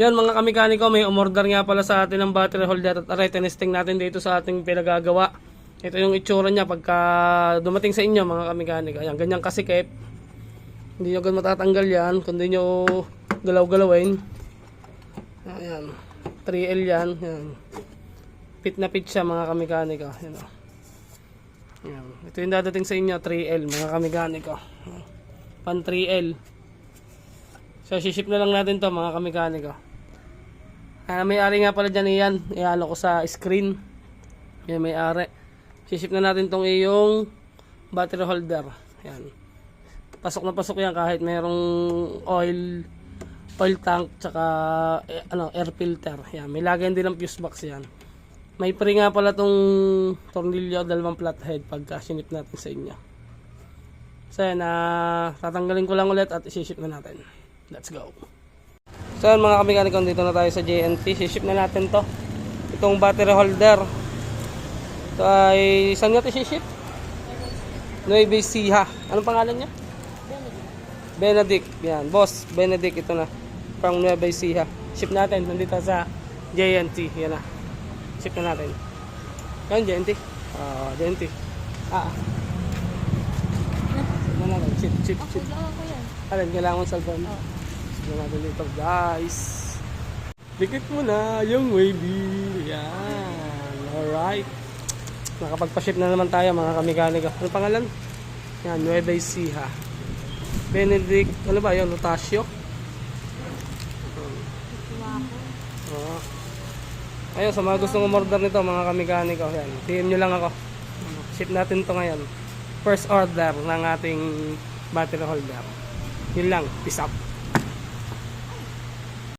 Yan mga kamekaniko, may umorder nga pala sa atin ng battery holder at aray, tinesting natin dito sa ating pinagagawa. Ito yung itsura niya pagka dumating sa inyo mga kamekaniko. Ayan, ganyan kasikip. Hindi nyo agad matatanggal yan, kundi nyo galaw-galawin. Ayan, 3L yan. Ayan. Fit na fit siya mga kamekaniko. Ayan, o. Ayan. Ito yung dadating sa inyo, 3L mga kamekaniko. Pan 3L. So, ship na lang natin to mga kamekaniko. May-ari nga pala dyan yan. Ialo ko sa screen. Yan, may-ari. Ship na natin tong iyong battery holder. Yan. Pasok na pasok yan kahit mayroong oil tank tsaka air filter. Yan. May lagayan din ng fuse box yan. May free nga pala tong tornilyo, dalawang flathead pagka sinip natin sa inyo. So yan, tatanggalin ko lang ulit at isi-ship na natin. Let's go. So yan mga kamekaniko, dito na tayo sa JNT. Isi-ship na natin to. Itong battery holder. Ito ay, saan nga ito isi-ship? Nueva Ecija. Anong pangalan niya? Benedict. Yan, boss, Benedict ito na. From Nueva Ecija. Ship natin, nandito sa JNT. Yan na. Ship na natin. Yan, JNT. JNT. Ship na natin. Ship. Alin, kailangan mo cellphone. Ship na natin dito, guys. Dikit mo na yung wavy. Yan. Alright. Nakapagpa-ship na naman tayo mga kamekaniko. Ano pangalan? Yan, Nueva Ecija. Benedict, ano ba yun? Lutasio? Ayun, sa mga gustong umorder nito mga kamekaniko, yan, PM nyo lang ako. Ship natin to ngayon. First order ng ating battery holder. Yun lang, peace out.